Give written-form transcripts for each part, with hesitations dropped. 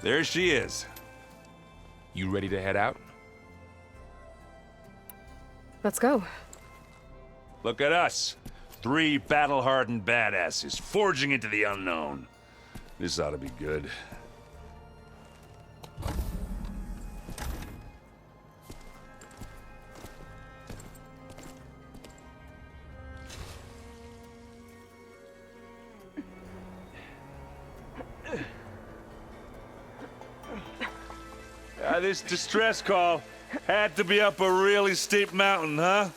There she is. You ready to head out? Let's go. Look at us. 3 battle-hardened badasses forging into the unknown. This ought to be good. This distress call had to be up a really steep mountain, huh?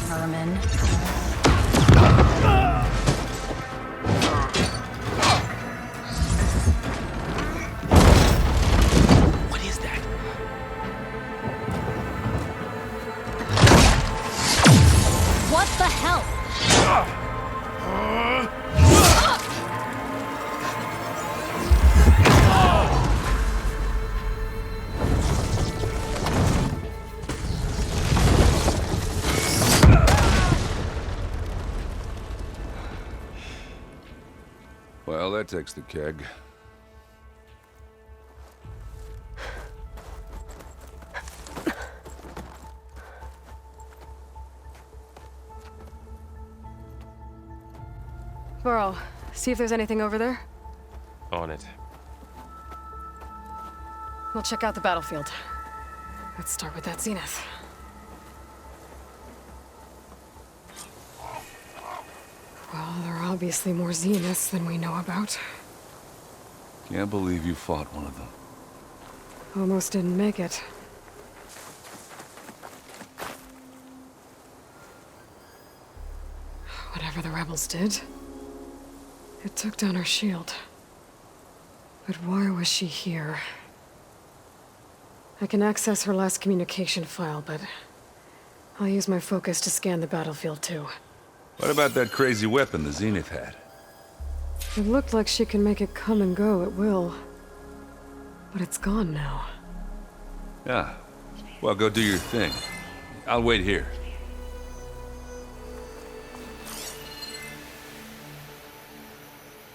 Vermin. What is that? What the hell? Well, that takes the keg. Burl, see if there's anything over there. On it. We'll check out the battlefield. Let's start with that zenith. Well, there are obviously more zeniths than we know about. Can't believe you fought one of them. Almost didn't make it. Whatever the rebels did, it took down her shield. But why was she here? I can access her last communication file, but I'll use my focus to scan the battlefield too. What about that crazy weapon the Zenith had? It looked like she can make it come and go at will. But it's gone now. Yeah. Well, go do your thing. I'll wait here.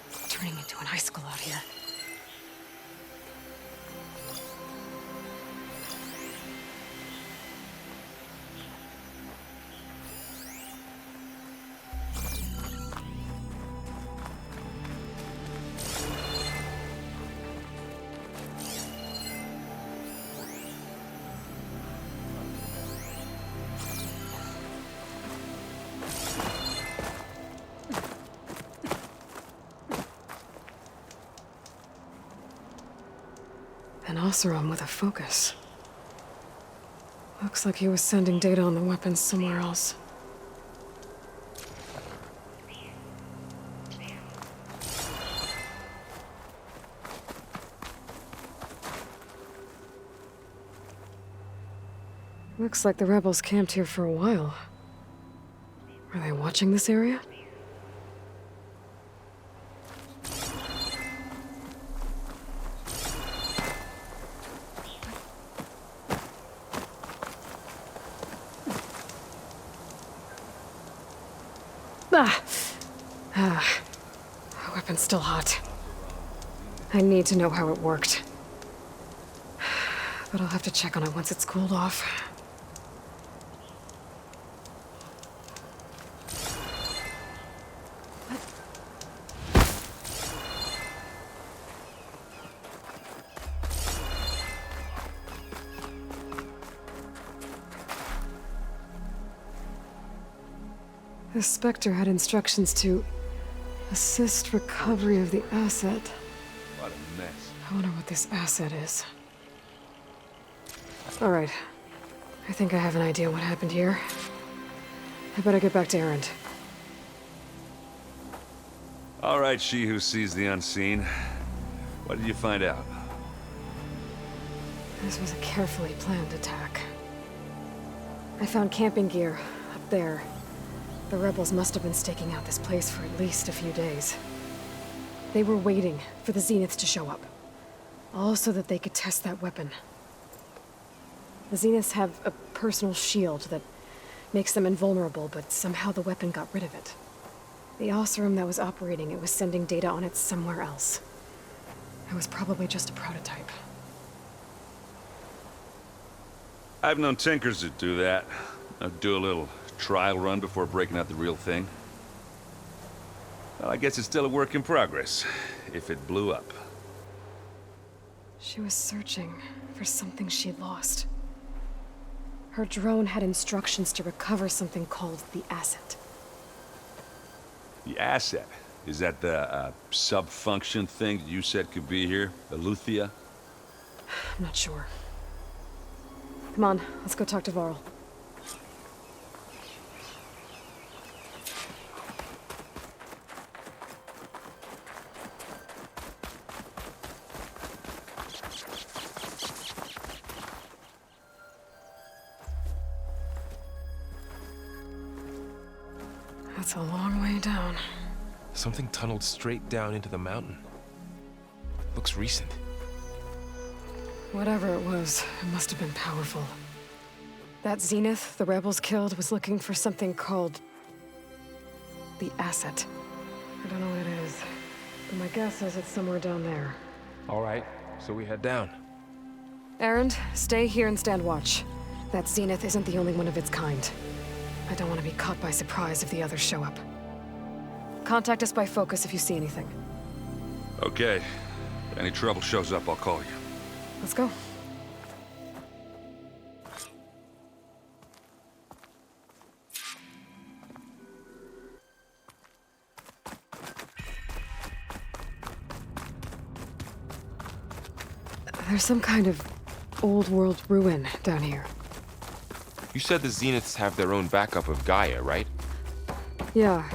It's turning into an high school out here. An Oseram with a focus. Looks like he was sending data on the weapons somewhere else. Looks like the rebels camped here for a while. Are they watching this area? The weapon's still hot. I need to know how it worked. But I'll have to check on it once it's cooled off. The Spectre had instructions to assist recovery of the asset. What a mess. I wonder what this asset is. All right. I think I have an idea what happened here. I better get back to Erend. All right, she who sees the unseen. What did you find out? This was a carefully planned attack. I found camping gear up there. The rebels must have been staking out this place for at least a few days. They were waiting for the Zeniths to show up. All so that they could test that weapon. The Zeniths have a personal shield that makes them invulnerable, but somehow the weapon got rid of it. The Oseram that was operating it was sending data on it somewhere else. It was probably just a prototype. I've known tinkers that do that. Do a little trial run before breaking out the real thing. Well, I guess it's still a work in progress, if it blew up. She was searching for something she'd lost. Her drone had instructions to recover something called the asset. The asset? Is that the sub-function thing that you said could be here? Eleuthia? I'm not sure. Come on, let's go talk to Varl. That's a long way down. Something tunneled straight down into the mountain. Looks recent. Whatever it was, it must have been powerful. That Zenith the rebels killed was looking for something called the asset. I don't know what it is, but my guess is it's somewhere down there. All right, so we head down. Erend, stay here and stand watch. That Zenith isn't the only one of its kind. I don't want to be caught by surprise if the others show up. Contact us by focus if you see anything. Okay. If any trouble shows up, I'll call you. Let's go. There's some kind of old world ruin down here. You said the Zeniths have their own backup of Gaia, right? Yeah,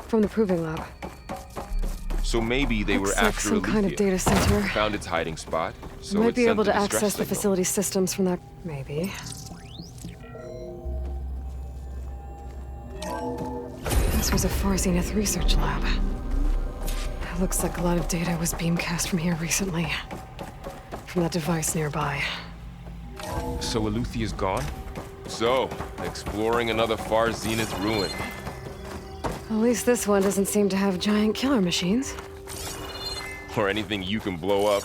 from the proving lab. So maybe they were Looks like after some kind of Eleuthia. data center. Found its hiding spot, so Might it be sent able the to distress access the signal. facility systems from that. Maybe. This was a Far Zenith research lab. It looks like a lot of data was beamcast from here recently. From that device nearby. So Eleuthia's gone? So, exploring another Far Zenith ruin. At least this one doesn't seem to have giant killer machines. Or anything you can blow up.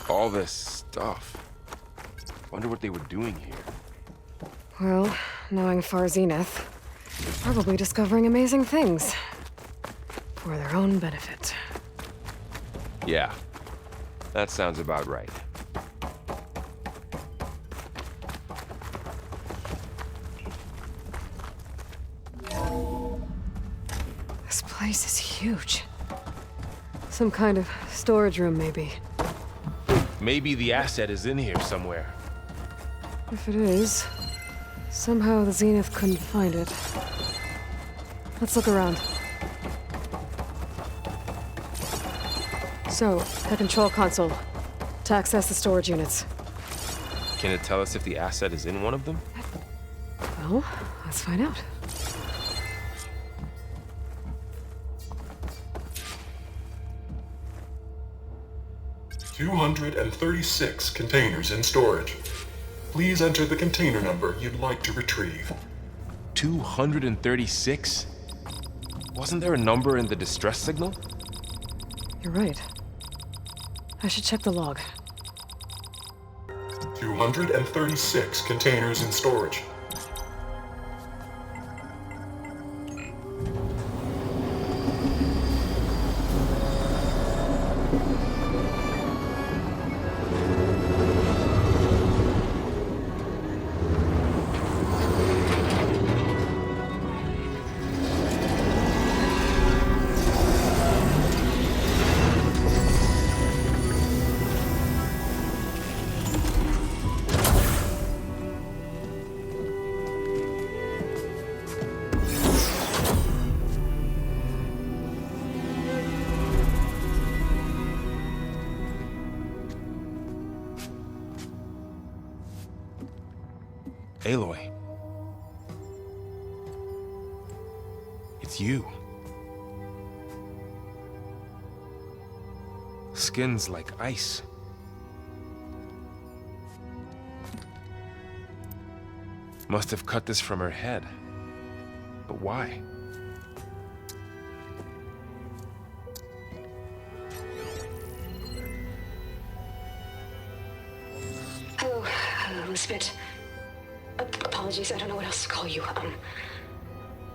All this stuff. Wonder what they were doing here. Well, knowing Far Zenith, probably discovering amazing things. For their own benefit. Yeah, that sounds about right. This place is huge. Some kind of storage room, maybe. Maybe the asset is in here somewhere. If it is, somehow the Zenith couldn't find it. Let's look around. So, the control console. To access the storage units. Can it tell us if the asset is in one of them? Well, let's find out. $236 containers in storage. Please enter the container number you'd like to retrieve. 236? Wasn't there a number in the distress signal? You're right. I should check the log. 236 containers in storage. Aloy. It's you. Skin's like ice. Must have cut this from her head. But why? Hello, Elizabeth. Apologies, I don't know what else to call you.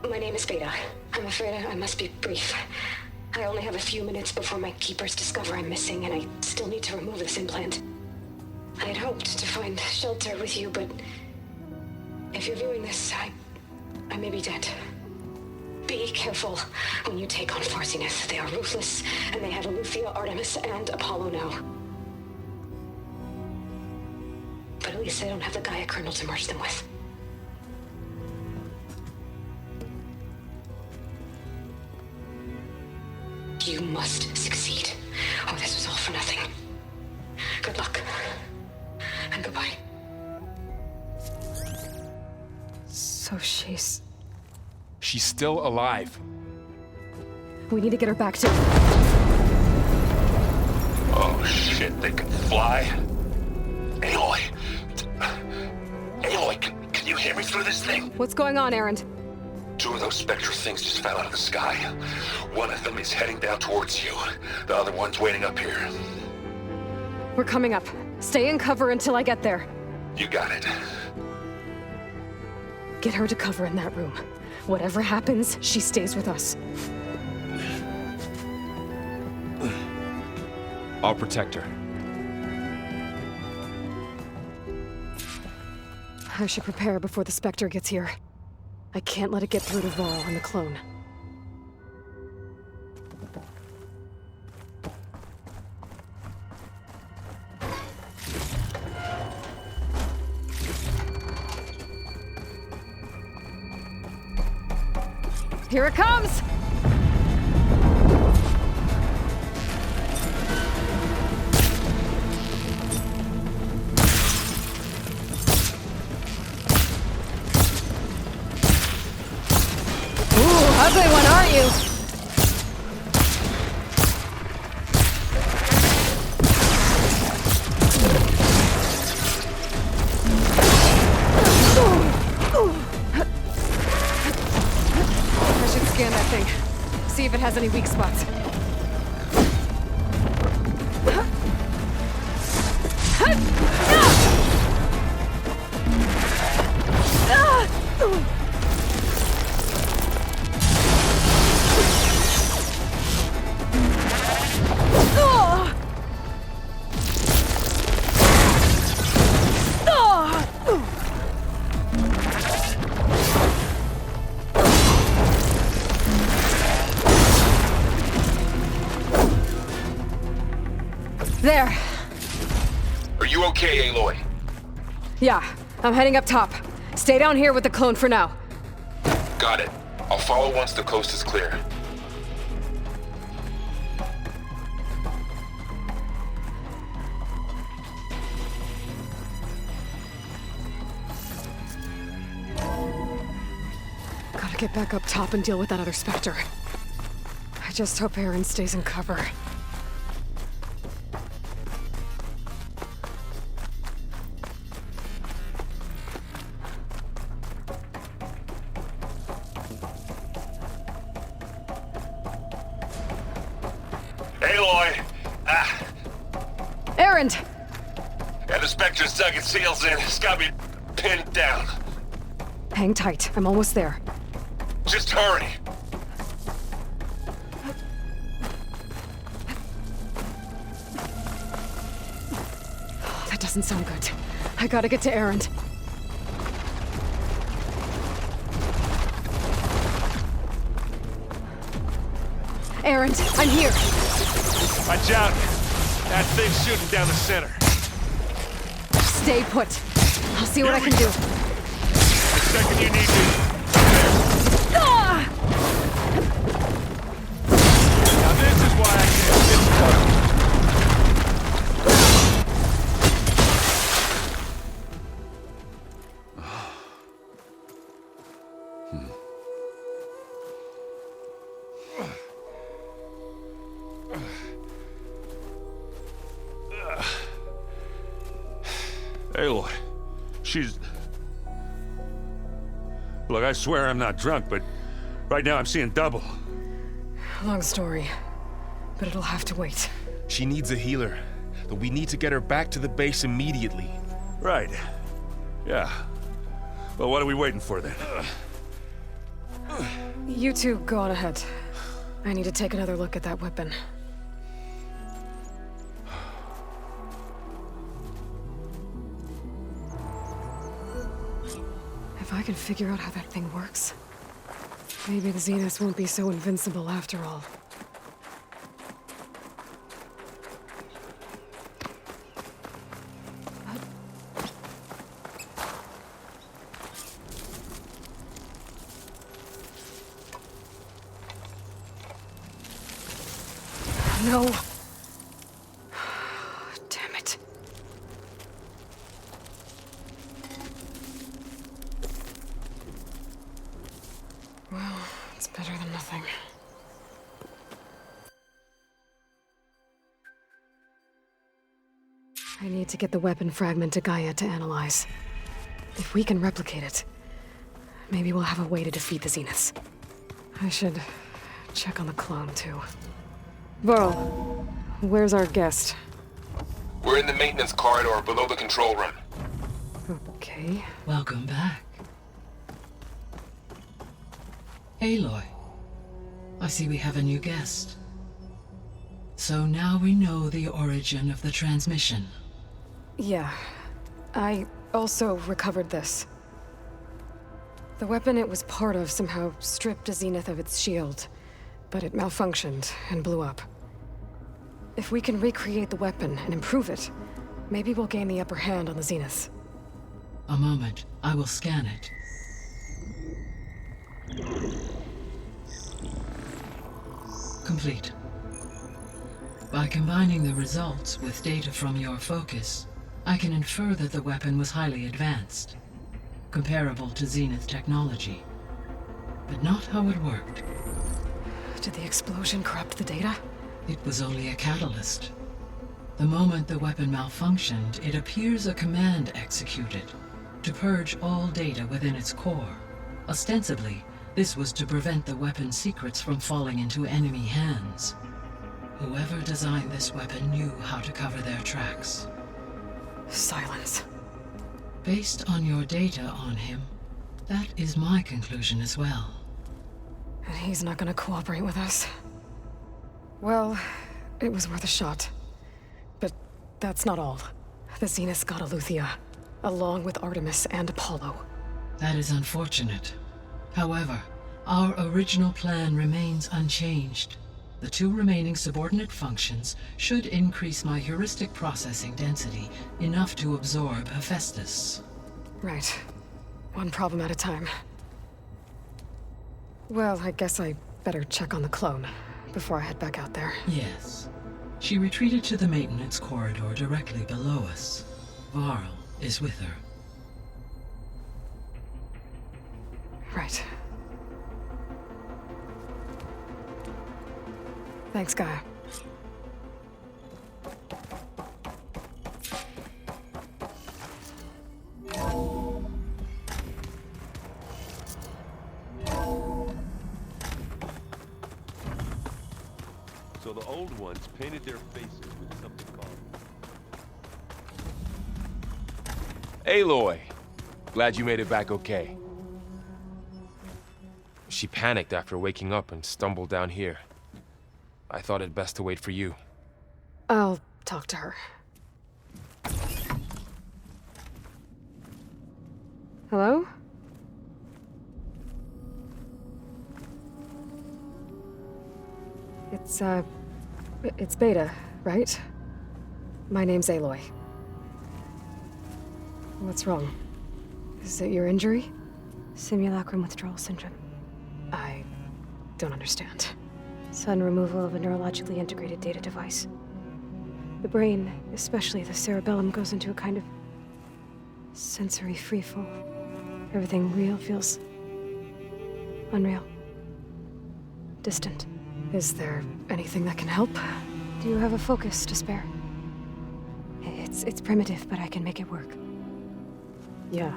My name is Beta. I'm afraid I must be brief. I only have a few minutes before my keepers discover I'm missing, and I still need to remove this implant. I had hoped to find shelter with you, but if you're viewing this, I may be dead. Be careful when you take on Farsiness. They are ruthless, and they have Aletheia, Artemis, and Apollo now. But at least they don't have the Gaia kernel to merge them with. You must succeed, or this was all for nothing. Good luck. And goodbye. So she's still alive. We need to get her back to... Oh shit, they can fly? Aloy. Aloy, can you hear me through this thing? What's going on, Erend? 2 of those spectral things just fell out of the sky. One of them is heading down towards you. The other one's waiting up here. We're coming up. Stay in cover until I get there. You got it. Get her to cover in that room. Whatever happens, she stays with us. I'll protect her. I should prepare before the Spectre gets here. I can't let it get through to Varl and the clone. Here it comes! Ugly one, aren't you? I should scan that thing. See if it has any weak spots. There. Are you okay, Aloy? Yeah, I'm heading up top. Stay down here with the clone for now. Got it. I'll follow once the coast is clear. Gotta get back up top and deal with that other Spectre. I just hope Erend stays in cover. Aloy! Erend! Yeah, the Spectre's dug its heels in. It's got me pinned down. Hang tight, I'm almost there. Just hurry. That doesn't sound good. I gotta get to Erend. Erend, I'm here! Watch out. That thing's shooting down the center. Stay put. I'll see what I can do. The second you need me. Ah! Now this is why I can't get Aloy, she's... Look, I swear I'm not drunk, but right now I'm seeing double. Long story, but it'll have to wait. She needs a healer, but we need to get her back to the base immediately. Right. Yeah. Well, what are we waiting for then? You two go on ahead. I need to take another look at that weapon. If I can figure out how that thing works, maybe the Zeniths won't be so invincible after all. No. Damn it. Well, it's better than nothing. I need to get the weapon fragment to Gaia to analyze. If we can replicate it, maybe we'll have a way to defeat the Zeniths. I should check on the clone, too. Burl, where's our guest? We're in the maintenance corridor below the control room. Okay. Welcome back. Aloy, I see we have a new guest. So now we know the origin of the transmission. Yeah. I also recovered this. The weapon it was part of somehow stripped a Zenith of its shield, but it malfunctioned and blew up. If we can recreate the weapon and improve it, maybe we'll gain the upper hand on the Zeniths. A moment, I will scan it. Complete. By combining the results with data from your focus, I can infer that the weapon was highly advanced, comparable to Zenith technology, but not how it worked. Did the explosion corrupt the data? It was only a catalyst. The moment the weapon malfunctioned, it appears a command executed to purge all data within its core. Ostensibly, this was to prevent the weapon's secrets from falling into enemy hands. Whoever designed this weapon knew how to cover their tracks. Silence. Based on your data on him, that is my conclusion as well. And he's not gonna cooperate with us. Well, it was worth a shot. But that's not all. The Zeniths got Eleuthia, along with Artemis and Apollo. That is unfortunate. However, our original plan remains unchanged. The two remaining subordinate functions should increase my heuristic processing density enough to absorb Hephaestus. Right. One problem at a time. Well, I guess I better check on the clone before I head back out there. Yes. She retreated to the maintenance corridor directly below us. Varl is with her. Right. Thanks, Gaia. So the old ones painted their faces with something called... Aloy! Glad you made it back okay. She panicked after waking up and stumbled down here. I thought it best to wait for you. I'll talk to her. Hello? It's Beta, right? My name's Aloy. What's wrong? Is it your injury? Simulacrum withdrawal syndrome. I don't understand. Sudden removal of a neurologically integrated data device. The brain, especially the cerebellum, goes into a kind of sensory freefall. Everything real feels unreal. Distant. Is there anything that can help? Do you have a focus to spare? It's primitive, but I can make it work. Yeah.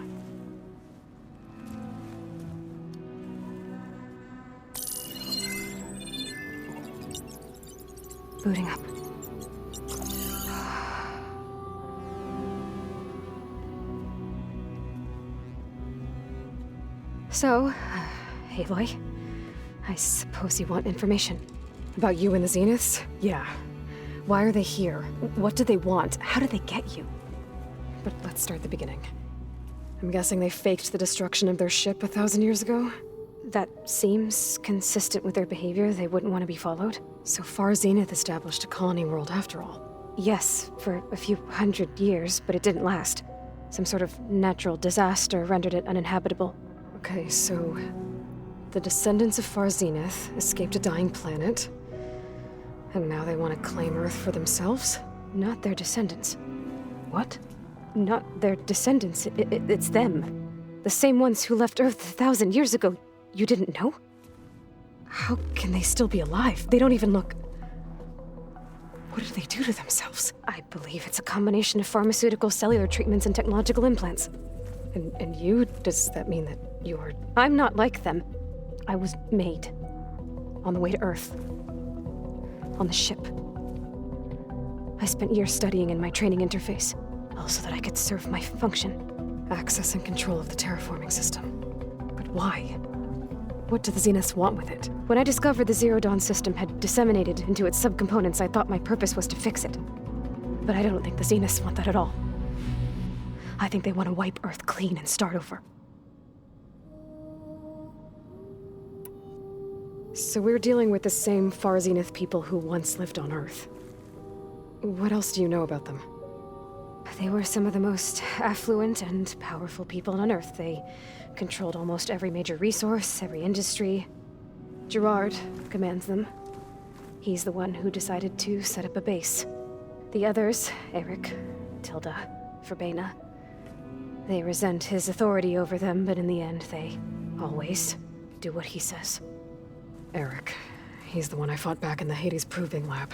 Booting up. So, Aloy, I suppose you want information. About you and the Zeniths? Yeah. Why are they here? What do they want? How did they get you? But let's start at the beginning. I'm guessing they faked the destruction of their ship 1,000 years ago? That seems consistent with their behavior. They wouldn't want to be followed. So far, Zenith established a colony world after all. Yes, for a few hundred years, but it didn't last. Some sort of natural disaster rendered it uninhabitable. Okay, so the descendants of Far Zenith escaped a dying planet, and now they want to claim Earth for themselves? Not their descendants. What? Not their descendants. It's them. The same ones who left Earth 1,000 years ago. You didn't know? How can they still be alive? They don't even look... What did they do to themselves? I believe it's a combination of pharmaceutical, cellular treatments, and technological implants. And you? Does that mean that you're... I'm not like them. I was made. On the way to Earth. On the ship. I spent years studying in my training interface, all so that I could serve my function. Access and control of the terraforming system. But why? What do the Zeniths want with it? When I discovered the Zero Dawn system had disseminated into its subcomponents, I thought my purpose was to fix it. But I don't think the Zeniths want that at all. I think they want to wipe Earth clean and start over. So we're dealing with the same Far Zenith people who once lived on Earth. What else do you know about them? They were some of the most affluent and powerful people on Earth. They controlled almost every major resource, every industry. Gerard commands them. He's the one who decided to set up a base. The others, Eric, Tilda, Verbena, they resent his authority over them, but in the end, they always do what he says. Eric. He's the one I fought back in the Hades Proving Lab.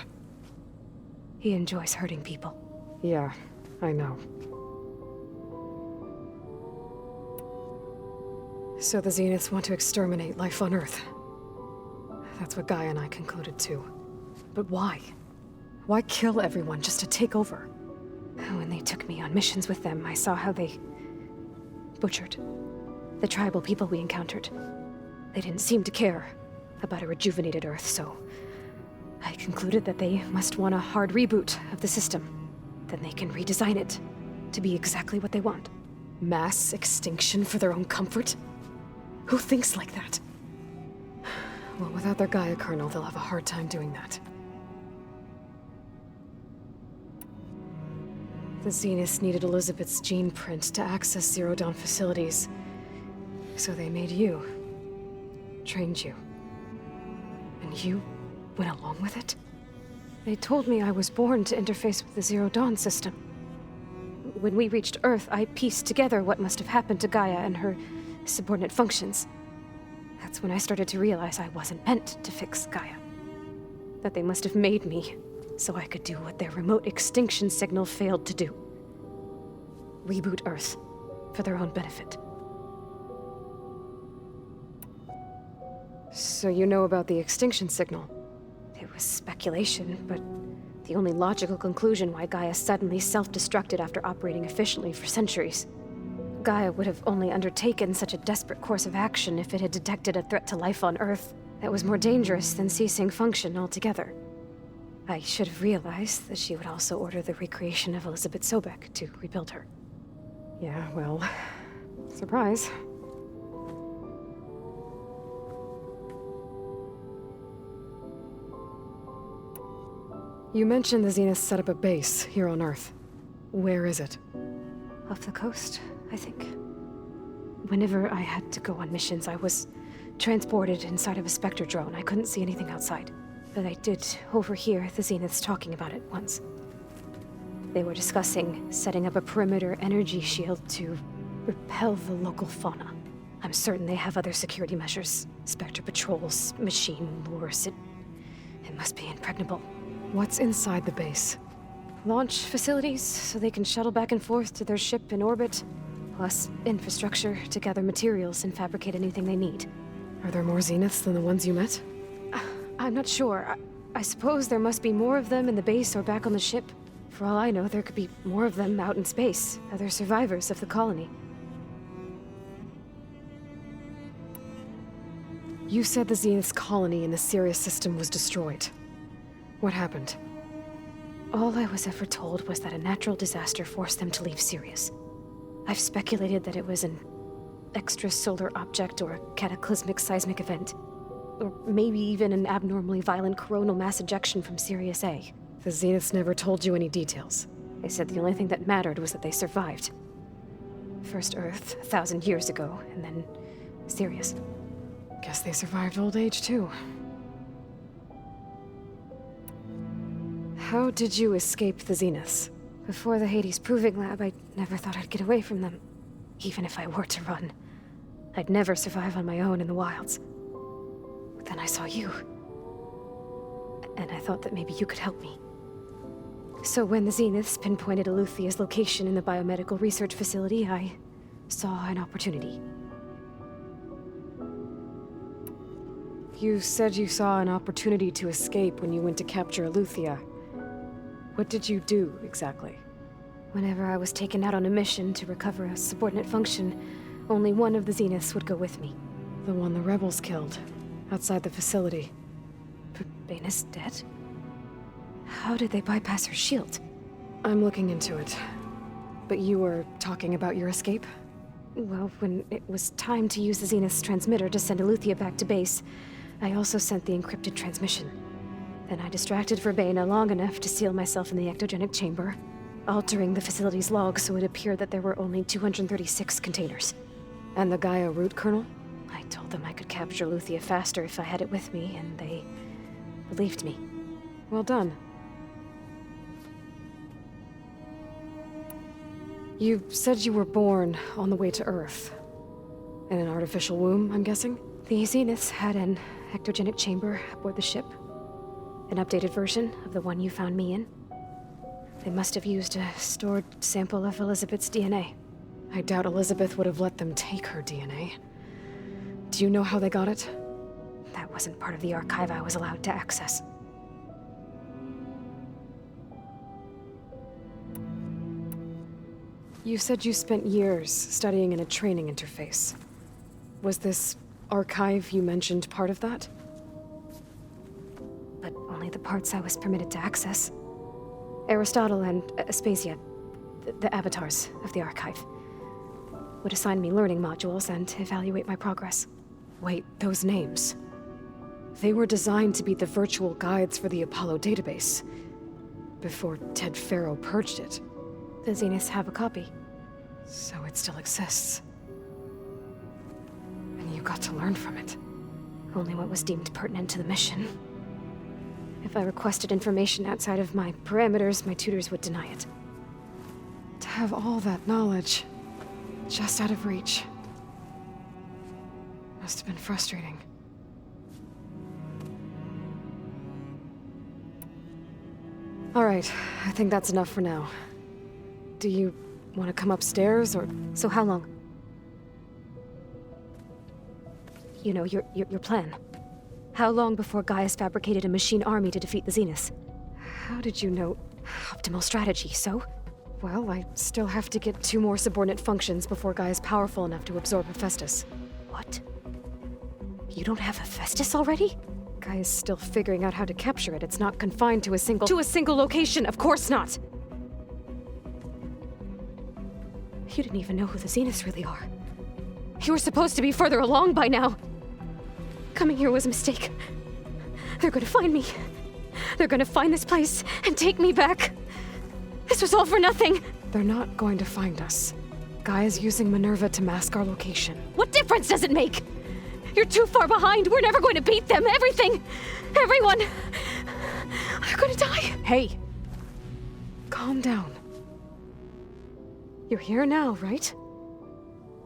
He enjoys hurting people. Yeah, I know. So the Zeniths want to exterminate life on Earth. That's what Gaia and I concluded too. But why? Why kill everyone just to take over? When they took me on missions with them, I saw how they butchered the tribal people we encountered. They didn't seem to care about a rejuvenated Earth, so I concluded that they must want a hard reboot of the system. Then they can redesign it to be exactly what they want. Mass extinction for their own comfort? Who thinks like that? Well, without their Gaia kernel, they'll have a hard time doing that. The Zeniths needed Elizabeth's gene print to access Zero Dawn facilities. So they made you. Trained you. And you went along with it? They told me I was born to interface with the Zero Dawn system. When we reached Earth, I pieced together what must have happened to Gaia and her subordinate functions. That's when I started to realize I wasn't meant to fix Gaia. That they must have made me so I could do what their remote extinction signal failed to do. Reboot Earth for their own benefit. So you know about the extinction signal? It was speculation, but the only logical conclusion why Gaia suddenly self-destructed after operating efficiently for centuries. Gaia would have only undertaken such a desperate course of action if it had detected a threat to life on Earth that was more dangerous than ceasing function altogether. I should have realized that she would also order the recreation of Elizabeth Sobek to rebuild her. Yeah, well, surprise. You mentioned the Zeniths set up a base here on Earth. Where is it? Off the coast, I think. Whenever I had to go on missions, I was transported inside of a Spectre drone. I couldn't see anything outside. But I did overhear the Zeniths talking about it once. They were discussing setting up a perimeter energy shield to repel the local fauna. I'm certain they have other security measures. Spectre patrols, machine lures. It must be impregnable. What's inside the base? Launch facilities, so they can shuttle back and forth to their ship in orbit. plus infrastructure to gather materials and fabricate anything they need. Are there more Zeniths than the ones you met? I'm not sure. I suppose there must be more of them in the base or back on the ship. For all I know, there could be more of them out in space, other survivors of the colony. You said the Zenith's colony in the Sirius system was destroyed. What happened? All I was ever told was that a natural disaster forced them to leave Sirius. I've speculated that it was an extrasolar object or a cataclysmic seismic event. Or maybe even an abnormally violent coronal mass ejection from Sirius A. The Zeniths never told you any details. They said the only thing that mattered was that they survived. First Earth, 1,000 years ago, and then Sirius. Guess they survived old age, too. How did you escape the Zeniths? Before the Hades Proving Lab, I never thought I'd get away from them. Even if I were to run. I'd never survive on my own in the wilds. But then I saw you. And I thought that maybe you could help me. So when the Zeniths pinpointed Eluthia's location in the biomedical research facility, I saw an opportunity. You said you saw an opportunity to escape when you went to capture Eluthia. What did you do, exactly? Whenever I was taken out on a mission to recover a subordinate function, only one of the Zeniths would go with me. The one the rebels killed, outside the facility. Baina's dead? How did they bypass her shield? I'm looking into it. But you were talking about your escape? Well, when it was time to use the Zenith's transmitter to send Eluthia back to base, I also sent the encrypted transmission. Then I distracted Verbena long enough to seal myself in the ectogenic chamber, altering the facility's log so it appeared that there were only 236 containers. And the Gaia root kernel? I told them I could capture Eluthia faster if I had it with me, and they believed me. Well done. You said you were born on the way to Earth. In an artificial womb, I'm guessing? The Zeniths had an ectogenic chamber aboard the ship. An updated version of the one you found me in. They must have used a stored sample of Elizabeth's DNA. I doubt Elizabeth would have let them take her DNA. Do you know how they got it? That wasn't part of the archive I was allowed to access. You said you spent years studying in a training interface. Was this archive you mentioned part of that? But only the parts I was permitted to access. Aristotle and Aspasia, the avatars of the archive, would assign me learning modules and evaluate my progress. Wait, those names. They were designed to be the virtual guides for the Apollo database, before Ted Faro purged it. The Zeniths have a copy. So it still exists. And you got to learn from it. Only what was deemed pertinent to the mission. If I requested information outside of my parameters, my tutors would deny it. To have all that knowledge, just out of reach. Must have been frustrating. All right, I think that's enough for now. Do you want to come upstairs, or...? So how long? You know, your plan. How long before Gaia's fabricated a machine army to defeat the Zeniths? How did you know? Optimal strategy, so? Well, I still have to get 2 more subordinate functions before Gaia's powerful enough to absorb Hephaestus. What? You don't have Hephaestus already? Gaia's still figuring out how to capture it. It's not confined to a single... To a single location! Of course not! You didn't even know who the Zeniths really are. You were supposed to be further along by now! Coming here was a mistake. They're gonna find me. They're gonna find this place and take me back. This was all for nothing! They're not going to find us. Gaia's using Minerva to mask our location. What difference does it make? You're too far behind. We're never going to beat them. Everything. Everyone. They're gonna die. Hey. Calm down. You're here now, right?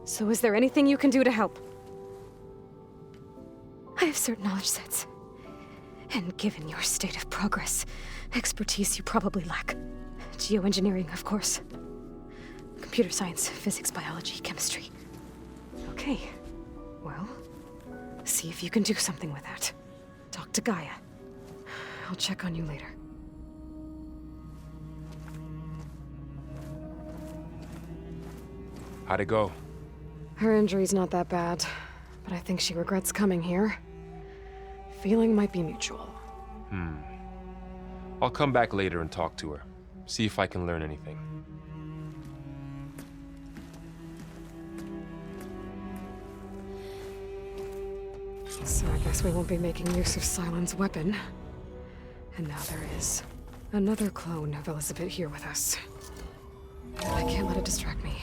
So is there anything you can do to help? I have certain knowledge sets. And given your state of progress, expertise you probably lack. Geoengineering, of course. Computer science, physics, biology, chemistry. Okay. Well, see if you can do something with that. Talk to Gaia. I'll check on you later. How'd it go? Her injury's not that bad, but I think she regrets coming here. Feeling might be mutual. I'll come back later and talk to her. See if I can learn anything. So I guess we won't be making use of Sylens' weapon. And now there is another clone of Elizabeth here with us. I can't let it distract me.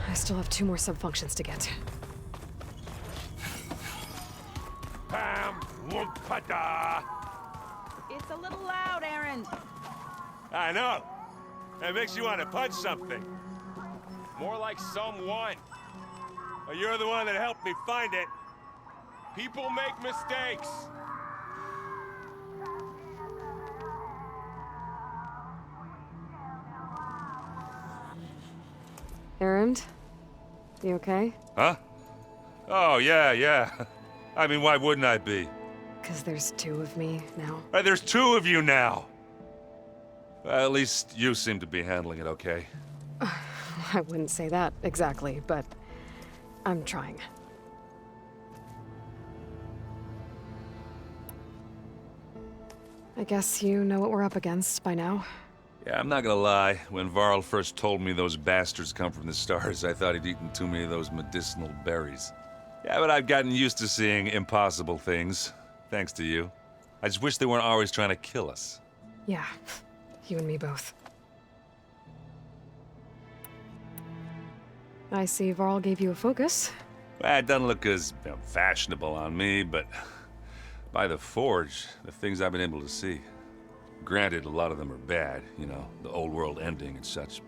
I still have 2 more subfunctions to get. Pam Wumpada! It's a little loud, Aaron. I know. That makes you want to punch something. More like someone. Well, you're the one that helped me find it. People make mistakes. Aaron? You okay? Huh? Oh, yeah. I mean, why wouldn't I be? 'Cause there's 2 of me now. There's 2 of you now! Well, at least you seem to be handling it okay. I wouldn't say that exactly, but I'm trying. I guess you know what we're up against by now. Yeah, I'm not gonna lie. When Varl first told me those bastards come from the stars, I thought he'd eaten too many of those medicinal berries. Yeah, but I've gotten used to seeing impossible things, thanks to you. I just wish they weren't always trying to kill us. Yeah, you and me both. I see Varl gave you a focus. Well, it doesn't look as fashionable on me, but by the Forge, the things I've been able to see. Granted, a lot of them are bad, you know, the old world ending and such.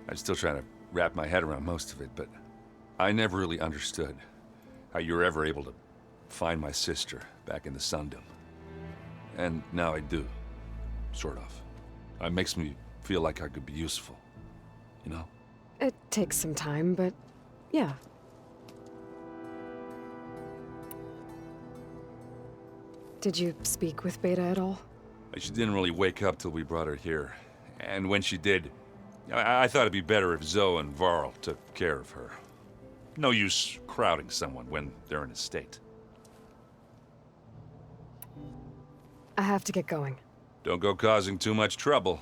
I'm still trying to wrap my head around most of it, but I never really understood how you were ever able to find my sister back in the Sundom. And now I do, sort of. It makes me feel like I could be useful, you know? It takes some time, but yeah. Did you speak with Beta at all? She didn't really wake up till we brought her here. And when she did, I thought it'd be better if Zoe and Varl took care of her. No use crowding someone when they're in a state. I have to get going. Don't go causing too much trouble.